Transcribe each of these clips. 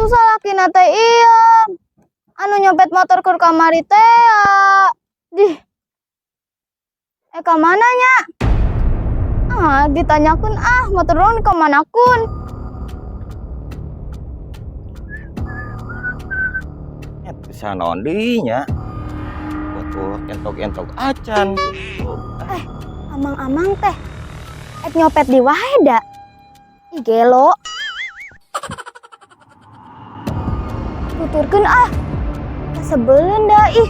Itu salah kina teh iya. Anu nyopet motor ke kamari teh. Dih. Kemana nya? Ditanyakan motor dong ke mana kun? Bisa nondinya. Betul entok-entok acan. Amang-amang teh. Nyopet di waheda. Ih gelo. Tuturkeun sebelum dah ih.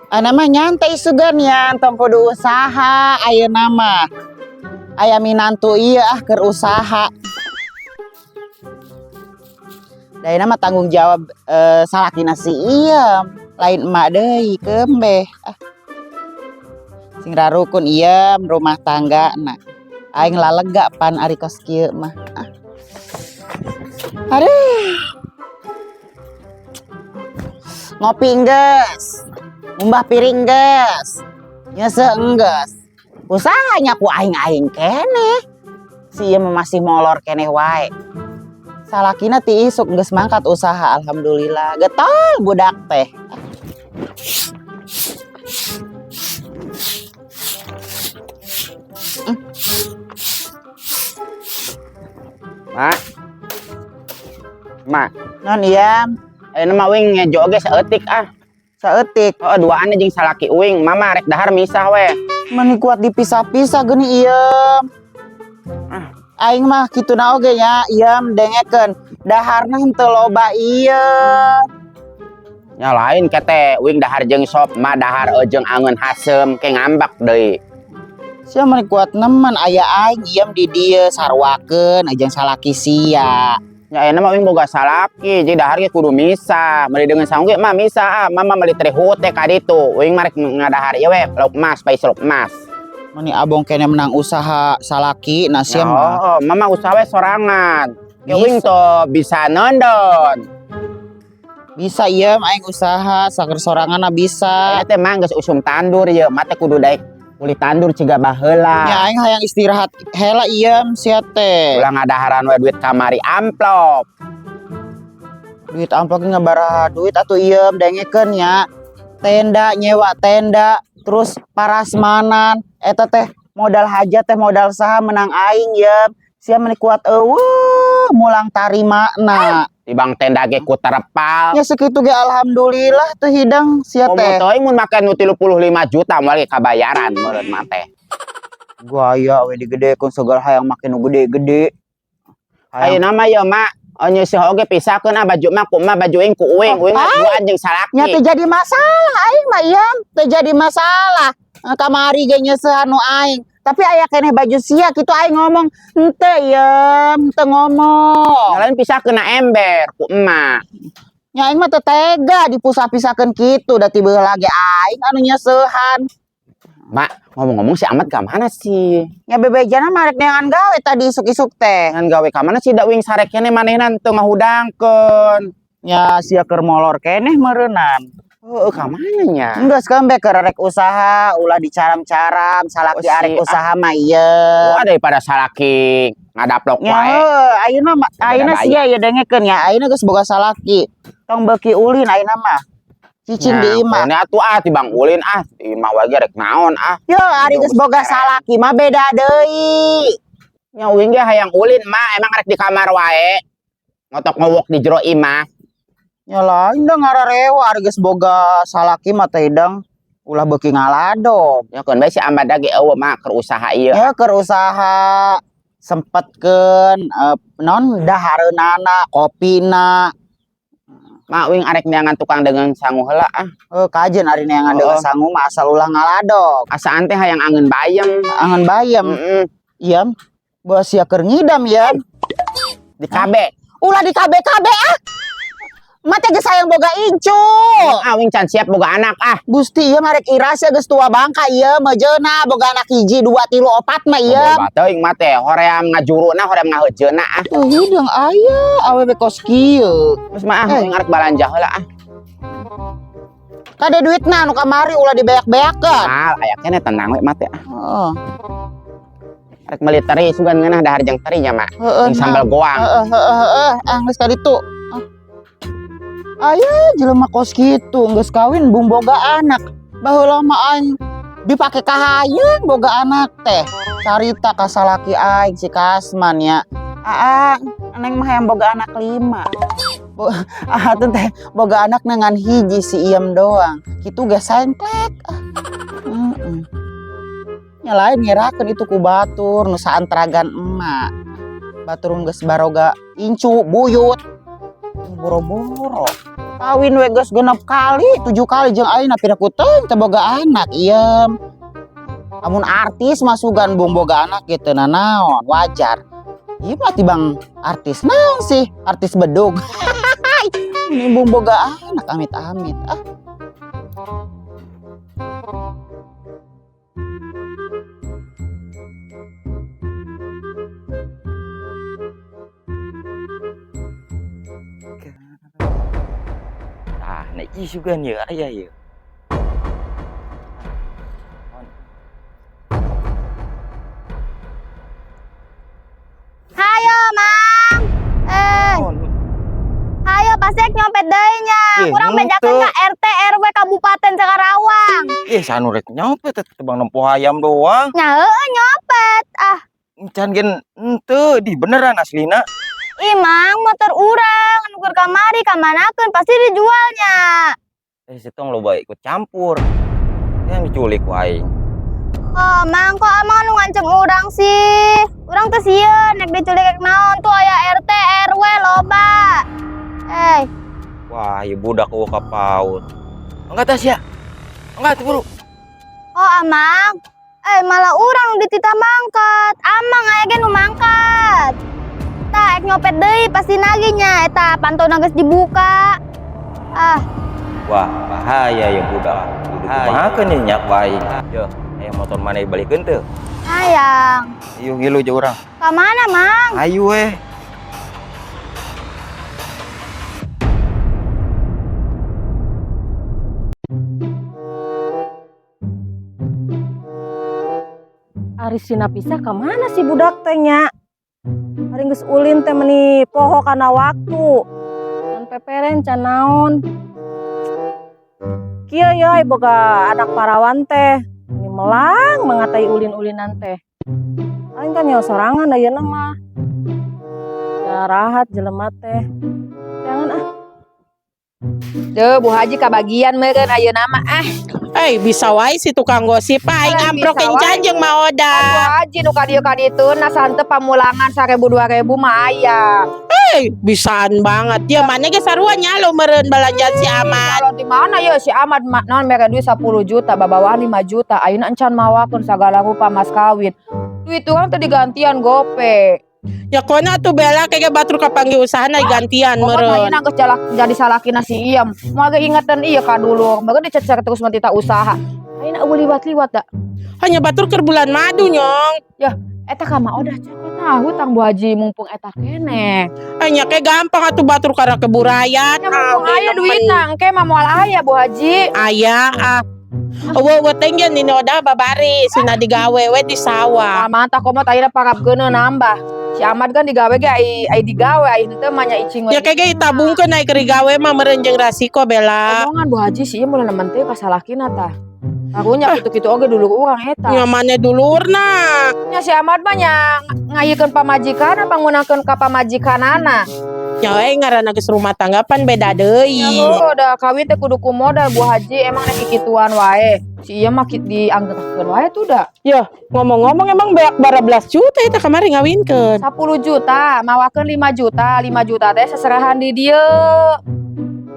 Nama nyantai sugan ya, tong kudu usaha, ayo nama. Aya minantu iya keur usaha. Dari nama tanggung jawab salakina si iya, lain emak deui kembe. Sing rarukun iya rumah tangga na. Aing lalega pan ari kos kieu mah. Aduh. Ngopi geus. Ngumbah piring geus. Nyese enggeus. Usahanya ku aing-aing keneh. Si ieu masih molor keneh wae. Salakina ti isuk geus mangkat usaha alhamdulillah. Getol budak teh. Mak. Non iya. Nama wing ngejoge saeutik Saeutik. Duaan jeung salaki uing. Mama rek dahar misah we. Meni kuat dipisah-pisah geuning ieu. Aing mah kituna oge nya, ieu dengekeun. Daharna henteu loba ieu. Nya lain kete uing dahar jeung sop mah dahar jeung angeun hasem ke ngambak deui. Sia meni kuat nemen aya aing iem di dieu sarwakeun ajang salaki sia. Nya euna mah uing boga salaki, jadi dahar ge kudu misah. Meuli dengan sangge mah misah mama meuli trehut teh ka ditu. Uing mah rek ngadahar ieu we, lauk emas, pai seluk emas. Meni abong kene menang usaha salaki na sia mah. Mama usaha we sorangan. Ge uing to bisa nondon. Bisa iem aing usaha saker soranganna bisa. Eta mah geus usum tandur ieu, mah teh kudu daek uli tandur ciga baheula. Ya aing hayang istirahat hela iem sia teh. Ulah ngadaharan we duit kamari amplop. Duit amplop ngabaraha duit atuh iem dengekeun nya. Tenda nyewa tenda terus parasmanan eta teh modal hajat teh modal saha menang aing iem. Sia meni kuat mulang tarimana. Tibang tenda ge ku terpal. Ya segitu ge alhamdulillah teu hidang sia teh. Komo teuing mun make nu 35 juta moal ge kabayaran meureun mah teh. Gaya we digedekeun segala hayang make nu gede-gede. Ayeuna mah ya mak nyeuseh oge pisahkeun baju mah ku mah baju uing ku uing duaan jeung salaki. Nya teu jadi masalah aing mah ieu teu jadi masalah. Kamari ge nyeusehan nu aing. Tapi aya keneh baju sia kitu aing ngomong henteu ieu teu ngomong. Lain pisahkeun na ember ku emak. Nya aing mah teu tega dipusah-pisahkeun kitu da ti beula ge aing anu nyeusehan. Mak, ngomong-ngomong si Amat ka mana sih? Nya bebejana mah rek neangan gawe tadi isuk-isuk teh. Ngan gawe ka mana sih da uing sarek keneh manehna teu ngahudangkeun. Nya sia keur molor keneh meureunan. Heueuh ka mana nya? Enggeus kembe keur rek usaha ulah dicaram-caram salaki arek usaha mah ieu. Daripada salaki ngadaplok Nya wae. ayeuna sia ieu dengekeun nya ayeuna geus boga salaki. Tong beuki ulin ayeuna mah. Cicing di imah. Ini atuh tibang ulin imah wae rek naon Yo ari geus boga salaki mah beda deui. Nya uing ge hayang ulin mah emang rek di kamar wae. Ngotok ngowok di jero imah. Nya lain da ngararewa ari geus boga salaki mah teh hidang ulah beuki ngaladog. Ya keun bae si Amada ge eueuh mah keur usaha ieu. Ya keur usaha sempetkeun non dahareunana, kopina. Mak uing arek neangan tukang dengan sangu heula Kajen ari neangan dengan sangu mah asal ulah ngaladog. Asaan teh hayang angeun bayem. Angeun bayem. Iya. Bae sia keur ngidam ya. Di KB. Ulah di KB Mate geus sayang boga incu. Awing can siap boga anak Gusti ieu marek irasya geus tua bangka ieu mejeuna boga anak 1 2 3 4 mah ieu. teuing mah teh hoream ngajuruna hoream ngahejeuna Tuh hidung aya awewe kos kieu. Terus mah awing arek balanja heula Kade duitna nu kamari ulah dibeak-beakeun. aya keneh tenang we mah teh Heeh. arek meuli teri sugan ngeunah dahar jeung terinya mah Heeh. jeung sambal goang Heeh. Geus ka ditu. Aya jelema kos kitu geus kawin bung boga anak. Baheula mah aing dipake kahayeun boga anak teh. Carita ka salaki aing si Kasman ya. Neng mah yang boga anak 5. Atuh teh boga anak dengan hiji si Iem doang. Kitu geus sengklek. Nya lain ngerakeun itu ku batur nu saantaragan emak. Batur geus baroga incu buyut. Boro-boro. Kawin we geus 6 kali, 7 kali jeung ayeuna pira ku teu teu boga anak Iem. Amun artis mah sugan bung boga anak gitu naon wajar. Ieu mah tibang artis naon sih? Artis bedug. Ini bung boga anak amit-amit. Nãy chi sugar nhựa ấy vậy. Hayo, Mang. Hayo pasek nyopet deui nya. Kurang bejakeun ka RT RW Kabupaten Sakarawang. Sanu rek nyopet tebang nempoh ayam doang. Nya heueuh nyopet. Can gen henteu di beneran aslina. Mang motor urang anu keur kamari kamanakeun pasti dijualnya. Sitong loba ikut campur. Yang diculik ku aing. Oh, Mang kok amang anu ngancem urang sih? Urang teh sieun nek diculik naon tuh aya RT RW loba. Wah, ieu budak eueuh ka PAUD. Angkat tas ya. Angkat buru. Oh, Amang. Malah urang nu dititah mangkat. Amang aya ge nu mangkat. Tah ek nyopet deui pasti naginya eta pantona geus dibuka. Wah, bahaya ya budak. Kumahakeun nya nyak bae. Yo, aya motor maneh balikeun teu? Hayang. Ieu ngilu jeung urang. Ka mana, Mang? Ayo weh. Ari sina pisah kemana si budak teh nya? Ari geus ulin teh meuni poho kana waktu. Can peperen can naon. Kieu yeuy boga anak parawan teh. Ini melang mangatai ulin-ulinan teh. Aing kan nyawa sorangan ayeuna mah. Ya rahat jelema teh. Jangan Duh, Bu Haji kabagian meureun ayeuna mah bisa wae si tukang gosip aing amprok kencan jeung Bu Maoda. Haji nu ka dieu ka ditu na santeu pamulangan 1000 2000 mah aya. Bisaan banget. Ya mana ge sarua nyalo meureun belanjaan si Ahmad. Kalau di mana ya si Ahmad naon mere duit 10 juta, babawah 5 juta. Ayeuna encan mawakeun sagala rupa mas kawin. Duit urang teh digantian gope. Ya kona tuh bela kayak batur kapanggih usahana gantian Pokoknya meureun. ayeuna geus jadi salakina si Iem. Moal ge ingetan ieu ka dulur, baru dicecer terus mah tita usaha. Ayeuna eueuh liwat-liwat da. Hanya batur keur bulan madu nyong. Eta ka mah udah cakot tahu tang Bu Haji mumpung eta keneh. Hanya kayak gampang atuh batur karena keburayan. Ya mumpung aya duitna engke mah moal aya Bu Haji. Aya Eueuh tenggen ini udah babari sina digawe we di sawah. Mantap komo ayeuna parapkeun nambah. Si Ahmad kan digawe ge ai digawe ai henteu mah nya icing we. Ya kayak tabungkeun ai keur digawe mah meureun jeung rasiko bela. Omongan Bu Haji sih mulai nemen teh ka salakina tah. Tarunya kitu-kitu oge dulu urang eta. Nya maneh dulurna. Nya si Ahmad mah nya ngayeukeun pamajikan apa ngunakeun ka pamajikanana. Ya we ngaranna geus rumah tanggapan beda deui. Ya udah kawin teh kudu ku modal Bu Haji emang nek kikituan wae. Si ieu mah dianggapkeun wae tuh da. Ya ngomong-ngomong emang beak 12 juta eta kamari ngawinkeun. 10 juta, mawakeun 5 juta. 5 juta teh seserahan di dieu.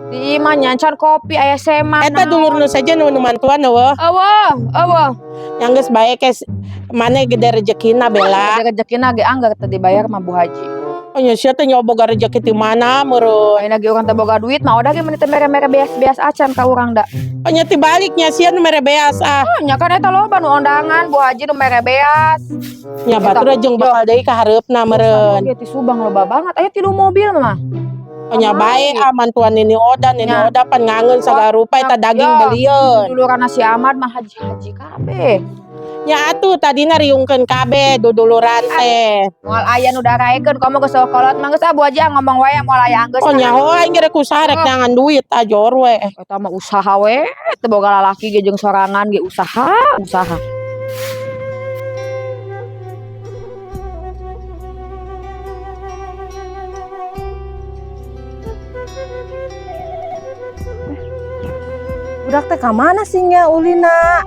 Di imah nyancan kopi aya seman. Eta dulurna saja nu mantuan eueuh. Eueuh. Yang geus bae ke maneh gede rezekina bela. Rezekina ge anggar teu dibayar mah Bu Haji. Nya sia teh nyoboga rezeki ti mana meureun. Ayeuna ge urang teh boga duit mah oda ge meuni teh mere-mere beas-beas acan ka urang da. Nya ti baliknya sia nu mere beas ah. Nya kan eta loba nu undangan Bu Haji nu mere beas. Nya batur jeung bakal deui ka hareupeuna meureun. Ge ti Subang loba banget. Aya 3 mobil mah. Nya bae amantuan Nini Oda pan ngangeun sagala rupa eta daging belieun. Duluran si Ahmad mah haji-haji kabeh. Nya atuh tadina riungkeun kabeh duduluran teh. Moal aya nu daraekeun komo geus kolot mah geus Bu Haji ngomong wae moal aya anggeus. Oh nya hoy geus kusaha rek nyangan duit ajor we. Eta mah usaha we, teu boga lalaki ge jeung sorangan ge usaha. Budak teh ka mana sih nya ulina?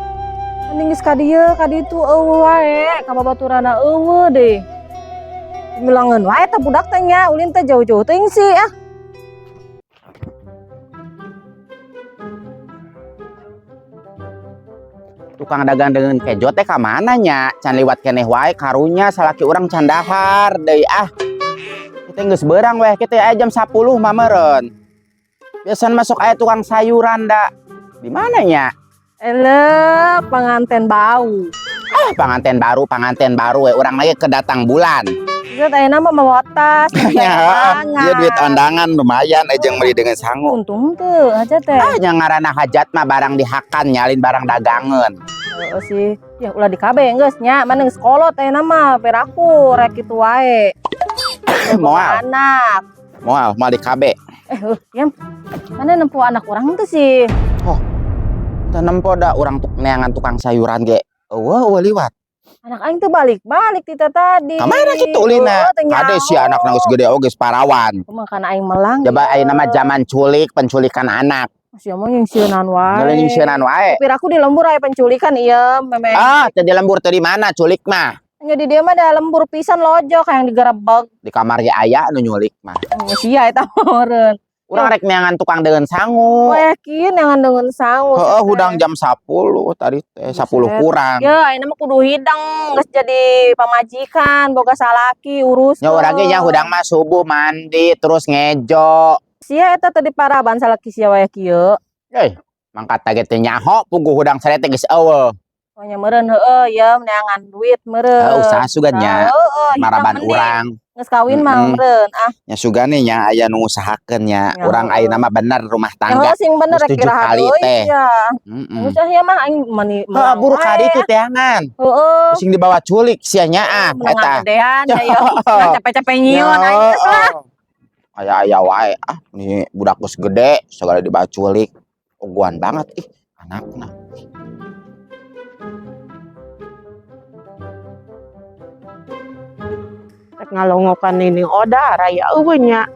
Mending geus ka dieu ka ditu eueuh wae, ka babaturana eueuh deh. Milangeun wae teh budak teh nya, ulin teh jauh-jauh teuing sih ah. Tukang dagang dengan kejo teh ka mana nya? Can liwat keneh wae karunya salaki urang can dahar deui ah. Kita geus beurang weh, kita aya jam 10 mah meureun. Biasan masuk aya tukang sayuran da. Di mana nya? Eleh, penganten bau. Ah, penganten baru we urang lagi kedatang bulan. Lihat ayeuna mah mawa tas. Ya, dia duit undangan lumayan jeung meuli dengan sangu. Untung teu aja teh. Ah, nya ngaranna hajat mah barang dihakan nyalin barang dagangan. Heeh sih. Ya ulah di kabeh geus nya, mana geus kolot ayeuna mah peraku rek kitu wae. Moal, Anak. moal di KB. Yam. Mana nempu anak urang teh sih? Teu nempo da urang neangan tukang sayuran ge. Eueuh liwat. Anak aing tuh balik ti tadi. Kamana kitu ulina? Ade si anak geus gede oge parawan. Makan aing melang. Coba ayeuna mah zaman penculikan anak. Sia mah nyingsieunan wae. Ngeuleuh nyingsieunan wae. Tapi aku di lembur aya penculikan ieu memang. Ah, teu di lembur teu di mana culik mah. Nya di dieu mah da lembur pisan lojo kayak yang digerebeg. Di kamar ge aya anu nyulik mah. Sia eta meureun. Urang rek neangan tukang dengan sangu. Yakin yang dengan sangu. Heeh, hudang jam 10 tadi teh 10 kurang. Ya, ayeuna mah kudu hidang geus jadi pamajikan, boga salaki urus. Nya urang ge nya hudang mah subuh mandi terus ngejo. Sia eta tadi paraban salaki sia wae kieu. Mangkat tage teh nyaho puguh hudang sare teh geus eueuh. Oh nya meureun heueuh ya neangan duit meureun. Usaha sugan nya. Maraban urang. Geus kawin mah meureun ah. Nya sugane nya aya nu ngusahakeun nya. Ya. Urang ayeuna mah bener rumah Ya tangga. sing bener rek 7 kali teh. Ya. Heeh. Usah ya mah aing mani. Buru ka ditu teangan. Heeh. Sing dibawa culik sia nya ah eta. Gedean ya ya. Capek-capek nyieun aing geus lah. Aya wae ah nih budak geus gede segala dibawa culik. Oguan banget ih anakna. Rek ngalongokan Nini Oda raya eueuh nya.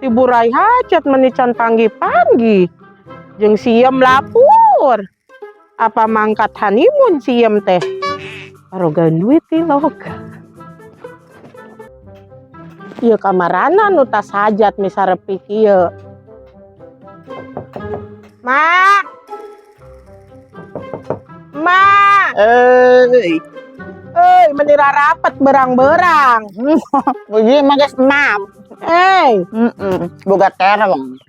Tiburai hajat menican panggi-panggi. Jeung sieum lapur. Apa mangkat honeymoon sieum teh? Parogan duit ti loga. Ieu kamarana nu tas hajat misarepi kieu. Mak. Mak. Menira rapat berang-berang. Uji mah geus maaf. Boga terong.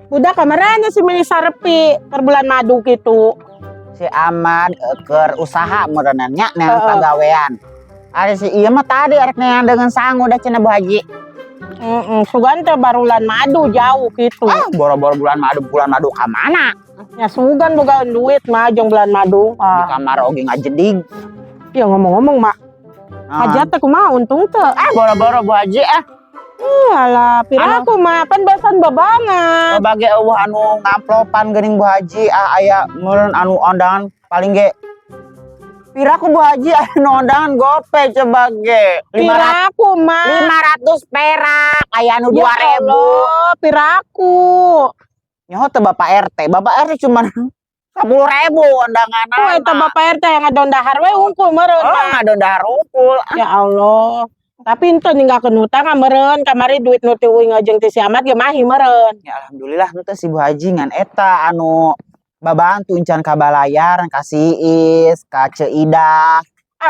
Budak kamarana si Mini Sarepi keur bulan madu kitu. Si Ahmad keur usaha meureunna nya neangan pagawean. Ari si ieu mah tadi arek neangan dengan sangu da cenah Bu Haji. Sugan teh barulan madu jauh gitu. Ah, boro-boro bulan madu ka mana? Ya sugan boga duit mah jeung bulan madu. Di kamar oge ngajedig. Ya ngomong-ngomong mak, hajat teh kumaha untung teh. Boro-boro Bu Haji Alah, piraku mah pan besan babangan. Bage eueuh anu ngamplopan geuning Bu Haji aya meureun anu ondangan paling ge piraku Bu Haji aya nu ondangan gope coba ge. Piraku mah 500 perak aya anu 2000. Ya Allah, piraku. Nyaho teh Bapak RT. Bapak RT cuman 10.000 undangan. Oh, eta Bapak RT yang ngadon dahar we unggul meureun. Ngadon dahar unggul. Ya Allah. Tapi ente ninggalkeun hutang meureun kamari duit nu teu uing jeung ti si Ahmad ge mahi meureun. Ya alhamdulillah henteu si Bu Haji ngan eta anu babantu encan ka balayaran ka Siis, ka Ceidah.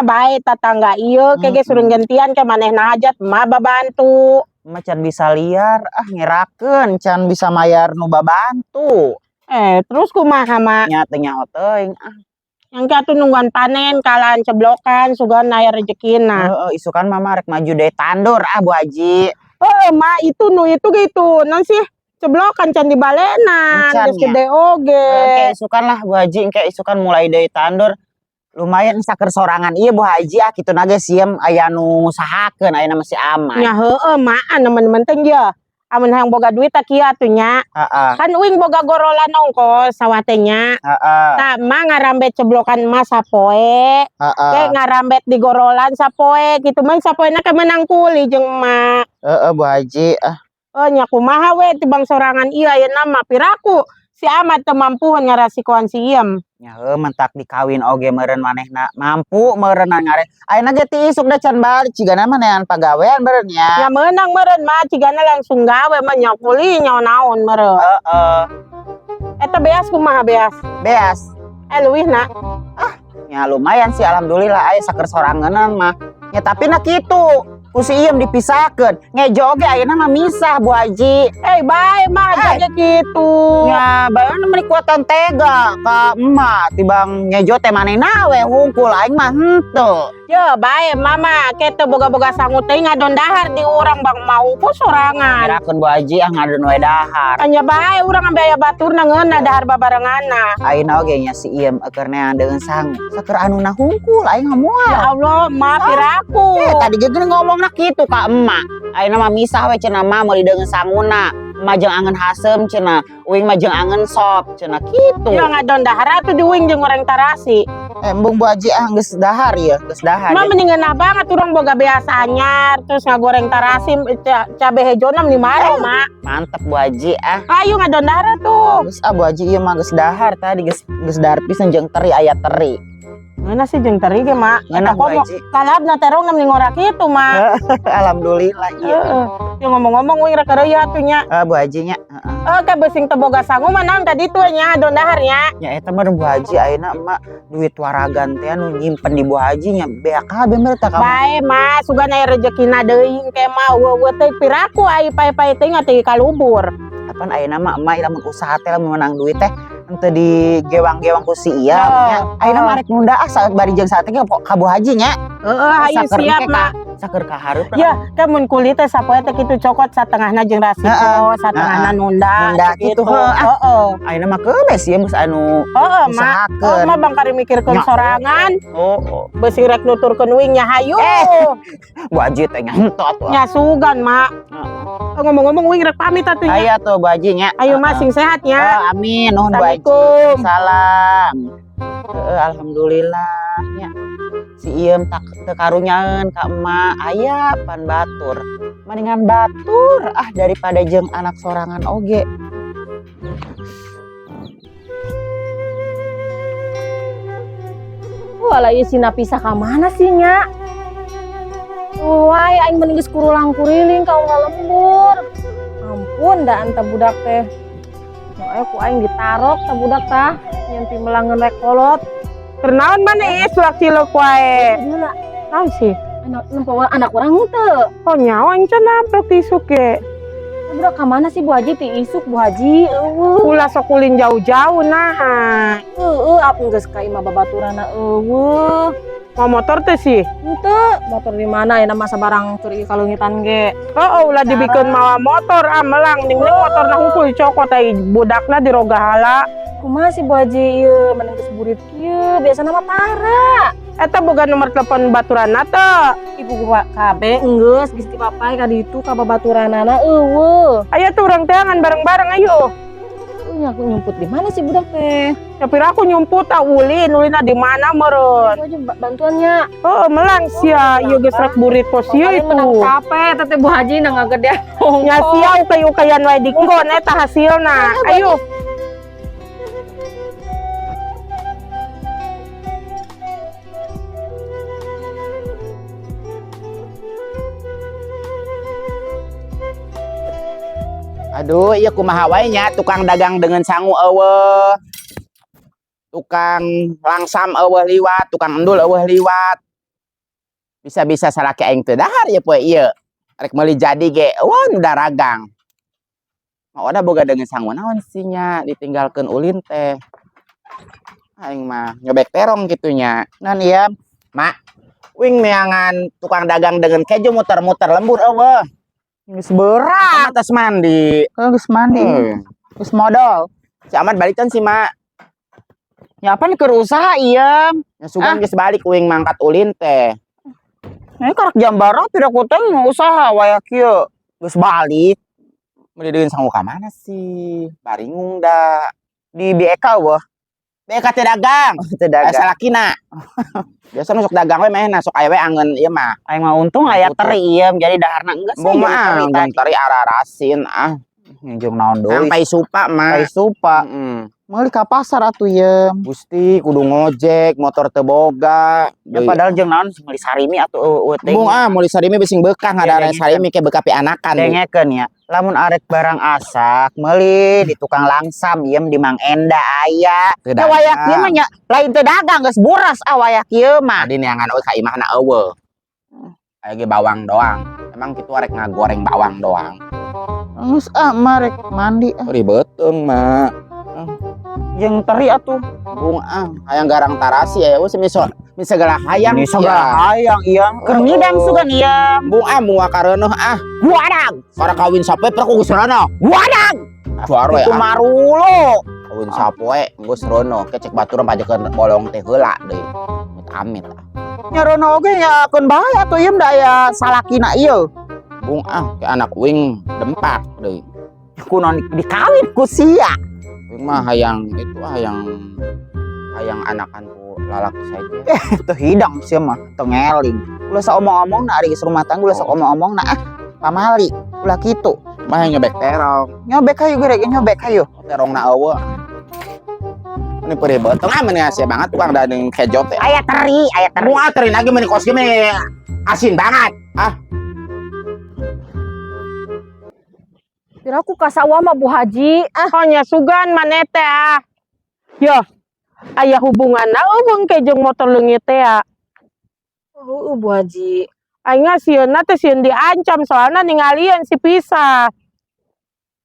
Bae tetangga ieu kege suruh gantian ke manehna hajat mah babantu. Can bisa liar, ngerakeun can bisa mayar nu babantu. Terus kumaha mak? Nya teu nyaho teuing. Yang katu nungguan panen, kalaan ceblokan, sugan naya rezekina. Isukan mama rek maju deui tandur Bu Haji. Mak itu nu itu gitu. Non sih ceblokan can dibalenan, Encan, geus ya. gede oge. Engke isukan lah Bu Haji, engke isukan mulai deui tandur. Lumayan saker sorangan ieu Bu Haji kitu na geus sieum aya nu ngusahakeun ayeuna masih aman. Nya heueuh mak, nemen-nemen teh ya. Amun hayang boga duit tak kieu atuh nya. Heeh. Kan uing boga gorolan ongkos sawatenya. Heeh. Tah mah ngarambet ceblokan emas sapoe. Kayak ngarambet di gorolan sapoe gitu mah sapoena ke menang kuli jeung emak. Bu Haji. Nya kumaha we tibang sorangan ieu ayeuna mah piraku si amat teu mampuhan ngarasikoan si iem. Nya mentak dikawin oge meureun manehna mampu meureun ngare. Ayeuna ge ti isuk da can balik cigana mah neangan pagawean meureun nya. Ya meunang meureun mah cigana langsung gawe mah nya kuli nya naon meureun. Eta beas kumaha beas? Beas. Leuwihna. Ya lumayan sih alhamdulillah aya saker soranganan mah. Ya tapi na kitu. Ku si iem dipisahkeun. Ngejo oge ayeuna mah misah Bu Haji. Bae mah aja gitu. Ya baeuna mah kuatan tega ka emak tibang ngejo teh manehna we hungkul aing mah henteu. Ya bae mama kita boga-boga sangu teh ngadon dahar di urang bang mau ku sorangan. Ngerakeun Bu Haji ngadon we dahar. Anya bae urang ambe aya baturna ngeunna dahar babarenganna. Ayeuna oge nya si iem keur neangan deungeun sangu. Saker anuna hungkul aing moal. Ya Allah, maaf piraku. Tadi geus ngomongna kitu ka emak. Ayeuna mah misah we cenah mah meuli deungeun sanguna. Emak jeung angeun hasem cenah, uing mah jeung angeun sop cenah kitu. Ya ngadon dahar atuh di uing jeung goreng tarasi. Embung Bu Haji geus dahar ya, geus dahar. Mah mending ngeunah banget urang boga beasa anyar terus ngagoreng tarasi cabe hejona meni maro mak. Mantep Bu Haji Ayo ngadon dahar tuh. Geus Bu Haji ieu mah geus dahar tadi geus dahar pisan jeung teri aya teri. Ngeunah sih jeung teri ge mak. Ngeunah Bu Haji. Kalabna terong meni ngora kitu mak. Alhamdulillah ieu. Ya ngomong-ngomong uing rek reuy atuh nya. Bu Haji nya. Ke besing teu boga sangu mah naon tadi tuh nya adon dahar nya. Nya eta mah Bu Haji ayeuna emak duit waragan teh anu nyimpen di Bu Haji nya beak kabeh meureun tah kamu. Bae mah sugan aya rezekina deui engke mah eueuh teh piraku ai pae-pae teh teh kalubur. Kapan ayeuna mah emak lamun usaha teh lamun menang duit teh henteu digewang-gewang ku si Iya nya. Ayeuna mah rek nunda saat bari jeung saat ge ka Bu Haji nya. Hayu siap mah. Saker kaharep. Ya, teh mun kulit teh sapoe teh kitu cokot satengahna jeung rasiko, satengahna nunda kitu. Ayeuna mah keubes ieu geus anu usahakeun. Mah bangkari mikirkeun sorangan. Beusi rek nuturkeun uing nya hayu. Bu Haji teh nya henteu atuh. Nya sugan mak. Ngomong-ngomong uing rek pamit atuh nya. Aya tuh Bu Haji nya. Ayo mah sing sehat nya. Amin nuhun Bu Haji. Assalamualaikum. Salam. Alhamdulillah nya. Si iem tak karunyaan ka emak aya pan batur. Mendingan batur daripada jeung anak sorangan oge. Walah ieu sina pisah ka mana sih nya? Wae aing mending geus kurulang kuriling ka unggal lembur. Ampun da anta budak teh. Moe ku aing ditarok ta budak tah, nyempi melangeun rek kolot. Ternaon mana suak cilok wae. Gila, Naon sih? anak urang teu. Oh nyawa encan nampel tisuk ge. Budak ka mana sih Bu Haji ti isuk Bu Haji? Ulah sok ulin jauh-jauh nah. Ap geus ka imah babaturana eueuh. Mau motor teh sih. Henteu, motor di mana ya masa barang curi kalungitan ge. Ulah dibikeun mawa motor melang ning motorna hungkul cokot ai budakna di roga hala. Kumaha sih Bu Haji ieu mending geus burit kieu, biasana mah tara. Eta boga nomor telepon baturanna teh. Ibu gua kabeh enggeus geus dipapai ka ditu ka babaturanana eueuh. Aya tuh urang teh ngan bareng-bareng ayo. Nya aku nyumput di mana sih budak teh? Tapi aku nyumput ulina di mana meureun. Aku aja bantuannya. Melang sia ieu geus rek burit pos ieu itu. Menang capek teteh Bu Haji nang ngagede. Nya sia ukay-ukayan wae dinggon eta hasilna. Ayo. Aduh, iya kumaha wae nya tukang dagang dengan sangu eueuh. Tukang langsam eueuh liwat, tukang endul eueuh liwat. Bisa-bisa salaki aing teu dahar ya poe ieu. Rek meuli jadi ge, wah udah ragang. Mau ada boga dengan sang naon sih nya ditinggalkeun ulin teh. Aing mah nyobek terong gitunya. Non iya. Mak, wing meangan tukang dagang dengan keju muter-muter lembur eueuh. Geus beurang. Amat tas mandi. Geus mandi. Geus modal. Si Amat balikan sih, Mak. Nyapan keur usaha ieu. Nya sugan geus balik wing mangkat ulin teh. Nya karek jam bara pira ku teh mau usaha waya kieu. Geus balik Meuli deui sangu ka mana sih? Baringung da. di BK wah. BK teh dagang. Teu dagang. Salakina. Biasa nu sok dagang we meh na sok aya we angeun ieu mah. Aing mah untung aya teri ieu jadi daharna enggeus. Bung mah jeung tari ararasin ah. Jeung naon deui. Sampai supa mah. Pai supa. Meuli ka pasar atuh ieu. Gusti kudu ngojek, motor teu boga. Ya padahal jeung naon meuli sarimi atuh teh. Bung muli sarimi bising bekah ngadarana sarimi ke beka pi anakan. Dengekeun ya. Lamun arek barang asak meuli di tukang langsam iem di Mang Enda aya. Da wayak ieu mah nya lain teu dagang geus buras wayak ieu mah. Tadi neangan euy ka imahna eueuh. Aya ge bawang doang. Emang kitu arek ngagoreng bawang doang. Geus marek mandi Ribeuteung mah. jeung teri atuh. Bung hayang garang tarasi aya we miso segala hayang. Ini segala hayang ieu. Keur ngidam sugan ieu. Bung mual kareuneuf Buadag. para kawin sapoe pra ku geus rono. Buadag. Suara Itu marulo. kawin sapoe geus rono kecek baturan pajekeun bolong teh heula deui. Amit Nya rono oge nyakeun bae atuh ieu da aya salakina ieu. Bung ke anak wing dempak deui. Kunaon dikawin ku sia. Wing mah hayang itu hayang anakan ku lalaki saja. Teu hidang sia mah teu ngeling. Ulah saomong-omongna ari geus rumah tangga ulah sok omong-omongna pamali ulah kitu. Mah nyobek terong. Nyobek hayu gerek nyobek hayu. Terongna eueuh. Ini perih banget. Tengah meni asia banget tukang dadeng kejo teh. Aya teri. Mual teri lagi meni kos ge meni asin banget. Pira ku kasawa mah Bu Haji. Hanya sugan manete Yo, aya hubungan naon ke jeung motor leungit teh Bu Haji. Aing sieunna teh sieun diancam soalna ningalieun si pisah.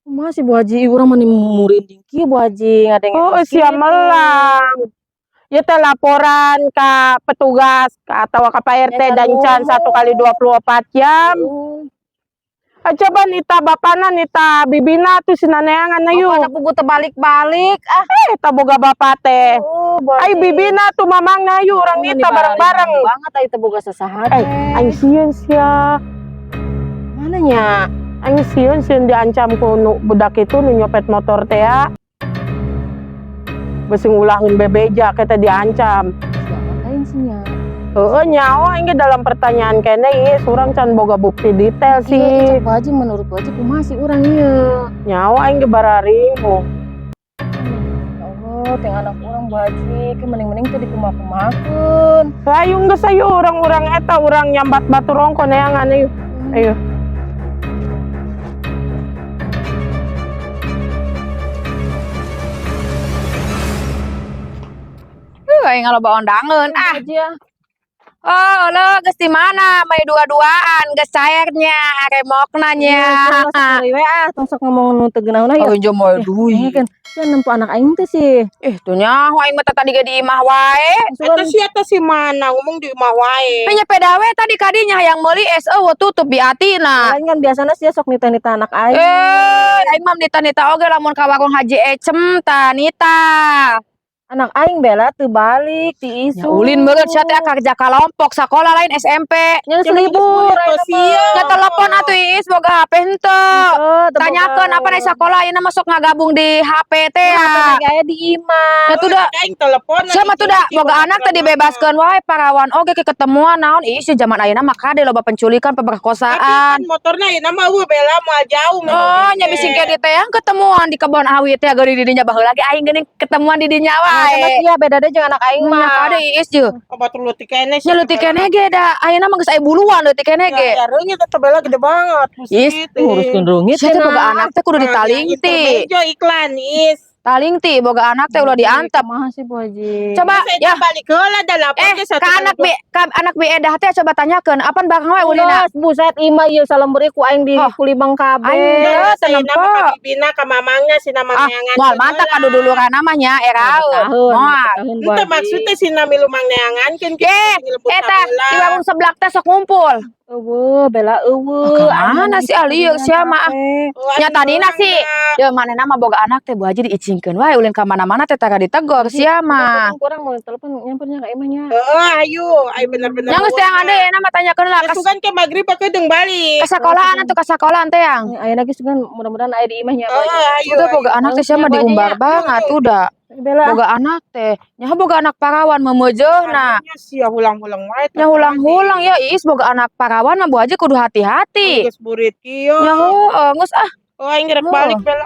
Masih Bu Haji, urang mah murinding kieu Bu Haji, ngadenge. Oh, sia melang. Ya teh laporan ka petugas atawa ka Pak RT dan can 1x24 jam. Coba nita bapana nita bibina tuh sinaneangan na yuk. Anak buku terbalik-balik. Ta boga bapak teh. Ai bibina tuh mamang na yuk orang nita bareng-bareng. Banget ai teu boga sasahat. Aing sieun sia. Mana nya? Aing sieun diancam ku budak itu nu nyopet motor teh. Besing ulahun bebeja kita diancam. Lain sih nya. Nyawa ini dalam pertanyaan kene ieu urang can boga bukti detail sih. Iya, Bu Haji menurut Bu Haji kumaha sih urang ieu? Nyawa ini bararingu. Ya Allah, teh anak urang Bu Haji, ke mending-mending teh dikumaha-kumahakeun. Sayung geus sayu urang-urang eta urang nyambat batu rongko neangan ieu. Ayo. Aing ngaloba ondangeun Haji ya. Oh, lo geus di mana? Mai dua-duaan geus cairnya, remokna nya. Tong sok ngomong nu teu geunahna ya. Oh, jom moal duit. Kan, sia nempo anak aing teh sih. Tuh nya, aing mah tadi ge di imah wae. Eta si mana ngomong di imah wae. Nya peda we tadi kadinya yang meuli SO tutup di atina. Lain kan biasana sia sok nita-nita anak aing. Aing mah nita-nita oge lamun ka warung Haji Ecem ta nita. Anak aing bela teu balik ti isu. Ya ulin meureun sia teh kerja kalompok sakola lain SMP. Nya libur. Nya telepon atuh Iis boga HP henteu. Tanyakeun apa nih sekolah ayeuna mah sok ngagabung di HP teh ya. Aya di imah. Ya tuh da. Aing telepon. Sia mah tuh da boga anak teh dibebaskeun wae parawan oge ke ketemuan naon Iis di zaman ayeuna mah kade loba penculikan pemerkosaan. Motorna ieu mah bela moal jauh. Oh, nya bising ke di teh ketemuan di kebon awit teh geuri di dinya baheula lagi aing geuning ketemuan di dinya wae. Iya beda deh jeung anak aing mah. Kade Iis jeung. Obat leutik kene Nya leutik keneh ge da ayeuna mah geus aya buluan leutik keneh ge. Ya reungit teh bela gede banget. Is Nguruskeun reungit sia teh boga anak teh kudu ditalingti. Jo iklan Is. Taling ti boga anak teh ulah diantep. Makasih Bu Haji. Coba Ya ya balik heula da lapor ge ke anak bi edah teh coba tanyakeun apan barang we ulina. Ulas buset imah ieu salemberi ku aing di Oh. kulibang kabeh. Aing saya tenang, nama Pak. ka bibina ka mamangnya si nama Ah, neangan. moal mantap kadu duluran namanya eraeun. Moal. Itu maksudnya si nami lumang neangankeun ke Eta di warung sebelah teh sok ngumpul. Eueuh, bela eueuh. Kemana si Alieu sia mah? Nya tadina sih. Ya manehna mah boga anak teh Bu Haji diizinkeun wae ulin ka mana-mana teh tara ditegor sia mah. Kurang mau telepon nyampernya ka imahnya. Heeh, ayo, ay bener-bener. Nya geus teh yang ade na mah tanyakeun lah Ka sugan ke magrib ke deung balik. ka sekolahan atuh ka sekolahan teh yang. Ayeuna geus kan mudah-mudahan aya di imahnya. Heeh, ayo. Udah boga anak teh sia mah diumbar banget udah. Bela. Boga anak teh. Nya boga anak parawan memeujeuhna. Sia hulang-hulang wae. Nya ulang-ulang ya Iis boga anak parawan mah Bu Haji kudu hati-hati. Geus burit kieu. Nya heueuh geus ah. Oh, aing rek balik bela.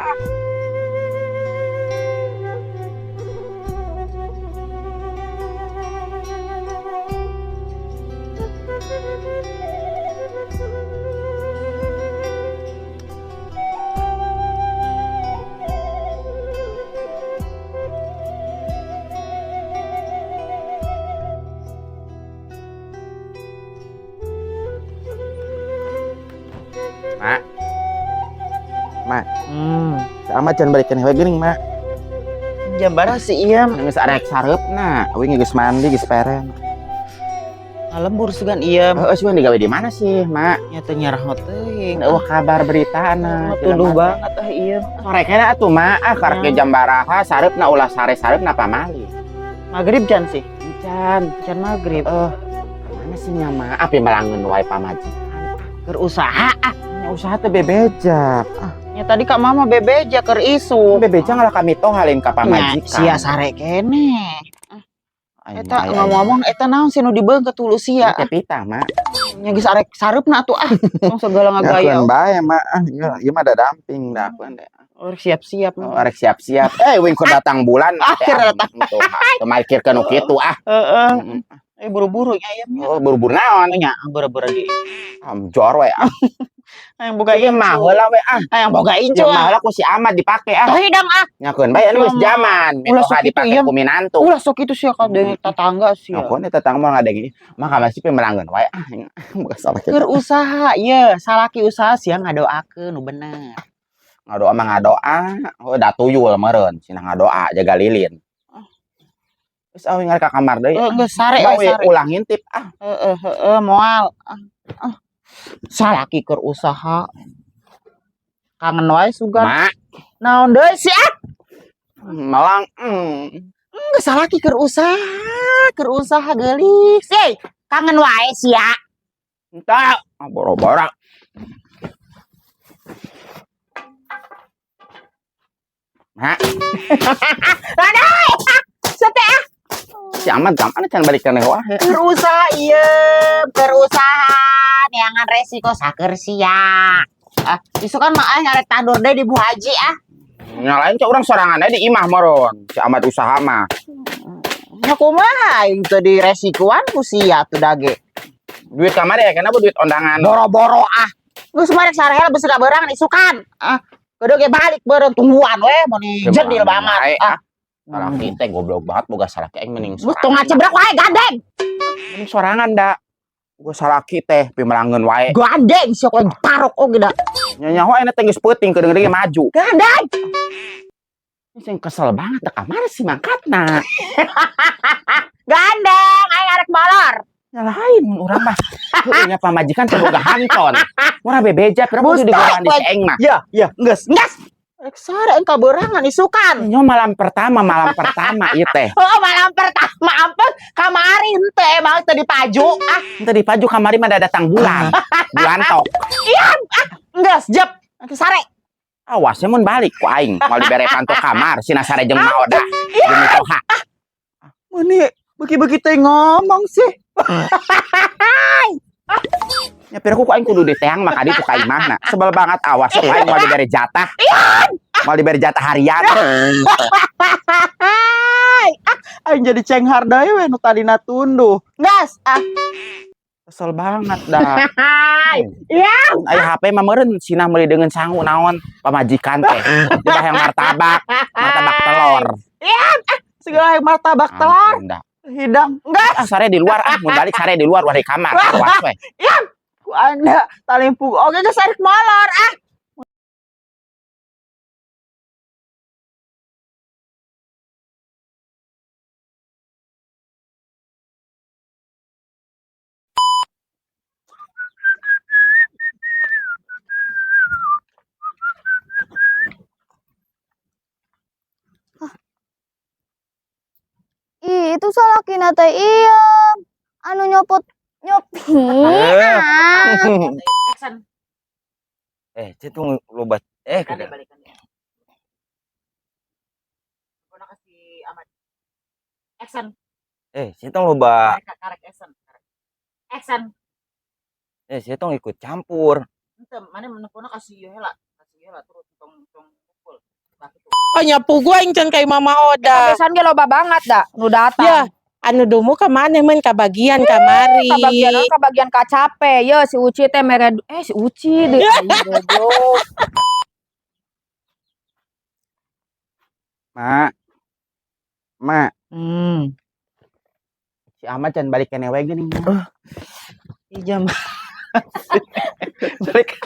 Mak. Mak. Sama can balikan hewe geuning, Mak. Jam bara si ieu Geus arek sareupna, euy geus mandi geus peren. ngalembur sugan ieu. Heeh, sugan digawe di mana sih, Mak? Nya teu nyarah teuing. Eueuh kabar beritana. Tuduh banget ieu. Sore kena atuh, Mak. Karek ke jam baraha sareupna ulah sare sareupna pamali. Magrib jan sih. Can, Jan magrib. mana sih nya, Mak? Api melangeun wae pamajikan. Keur usaha. Nya usaha teh bebejak. Nya tadi Kak Mama bebeja keur isu. Bebejak ngalah kami tohalin ka pamajikan. Sia sare kene. Aya, Eta aya, ngomong-ngomong eta naon sih nu dibeung ke tulu sia. aya. Teh pita, Mak. Nya geus arek sareupna atuh Tong segala ngagaya. Ngakeun bae, Mak. Ieu mah ada damping da akuan deh. Urek siap-siap. Oh, arek siap-siap. Wing ku datang bulan. Akhirnya datang. Teu mikirkeun nu kitu ah. Heeh. Buru-buru nya aya. Oh, buru-buru naon? Nya buru-buru di. Jor we ah. Hayang boga Ieu mah heula we ah. Hayang boga incu. Ieu mah heula ku si Amat dipake ah. Hidang Nyakeun bae anu geus jaman. Ulah Metoha sok itu, dipake iya. ku minantu. Ulah sok itu sia ka deui tetangga sia. Nyakeun tetangga mah ngadeng ini. Maka masih pe melangeun wae ah. Boga salah kitu. Keur usaha ieu, salaki usaha sia ngadoakeun nu bener. Ngadoa mah ngadoa. Oh, da tuyul meureun. Cenah ngadoa jaga lilin. Geus awi ngarek ka kamar deui. Geus sare Bae we sare. ulang ngintip ah. Heeh moal. Salaki keur usaha. Kangen wae sugan. Mak, Naon deui sia? melang. Geus salaki keur usaha geulis. Hei, kangen wae sia. Entah, boro-boro. Mak, Sate si Amat gampang can balik kana wae. keur usaha ieu, keur usaha neangan resiko saker sia. Isu kan mah aing arek tandur deui di Bu Haji Nyalain cak urang sorangan aja di imah moron. Si Amat usaha mah. Nya kumaha aing teu di resikoan ku sia teu dage. Duit kamar ya kenapa duit ondangan. Boro-boro Geus marek sarehel beus da beurang isukan. Kudu ge balik beureun tungguan we mun jendil banget. Kalau kita goblok banget boga salaki aing mending Geus tong ngacebrak wae gandeng. Mending sorangan da. Gua salaki teh pi melangeun wae. Gandeng sia kowe parok oge da. Nya wae na teh geus peuting kedeung ge maju. Gandeng. Sing kesel banget da kamar si mangkatna. Gandeng aing arek molor. Nyalain mun urang mah. Nya pamajikan teh boga hanton. Urang bebeja kenapa kudu digoraan di aing mah. Ya, geus. Rek sare engka beurangan isukan. Nya malam pertama ieu teh. Oh, malam pertama ampun kamari henteu emang teu dipaju. Ente di paju kamari mah da datang bulan. Bulan tok. Geus jep. Sare. Awasnya mun balik ku aing moal dibere panto kamar sina sare jeung maoda. Jeung toha. Meni beuki-beuki teh ngomong sih. Nya piraku ku aing kudu diteang maka ditu ka imahna. Sebel banget awas ku aing moal dibere jatah. Moal dibere jatah harian. Aing jadi cenghar deui we nu tadina tunduh. Geus Kesel banget dah. Iya. Aya HP mah meureun cenah meuli dengan sangu naon pamajikan teh. Kita yang martabak telur. Segala martabak telur. Ampun dah. Hidang. Enggak. Ah sare di luar mun balik sare di luar di kamar. Awas we. Ku anda talimpung. Oke geus sarik molor. Ih, itu salah kina teh iya. Anu nyopot nyopi. Ah. Citung loba Kade balikan dia. Kona kasih amat. Action. citung loba Karek action. Action. citung ikut campur. Ente mana menekona kasih heula. Kasih heula terus tong pukul. Oh nyapu gua encan kayak Mama Oda. Kebiasaan ge loba banget dah nu datang. Ya, anu dumu ke mana men kabagian kamari. Kabagian kacape. Ye si Uci teh mere si Uci deh. Goblok. Mak, Hmm. si Ahmad can balik keneh we geuning. Jam. Balik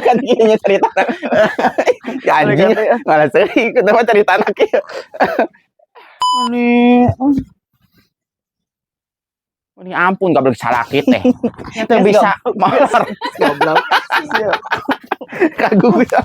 kan kieu nya cerita. Ya anjing, malah seuih ikut mah cerita anak ieu. Ini ampun goblok salakit teh. Nya teu bisa molor. Goblok. Kagum bisa.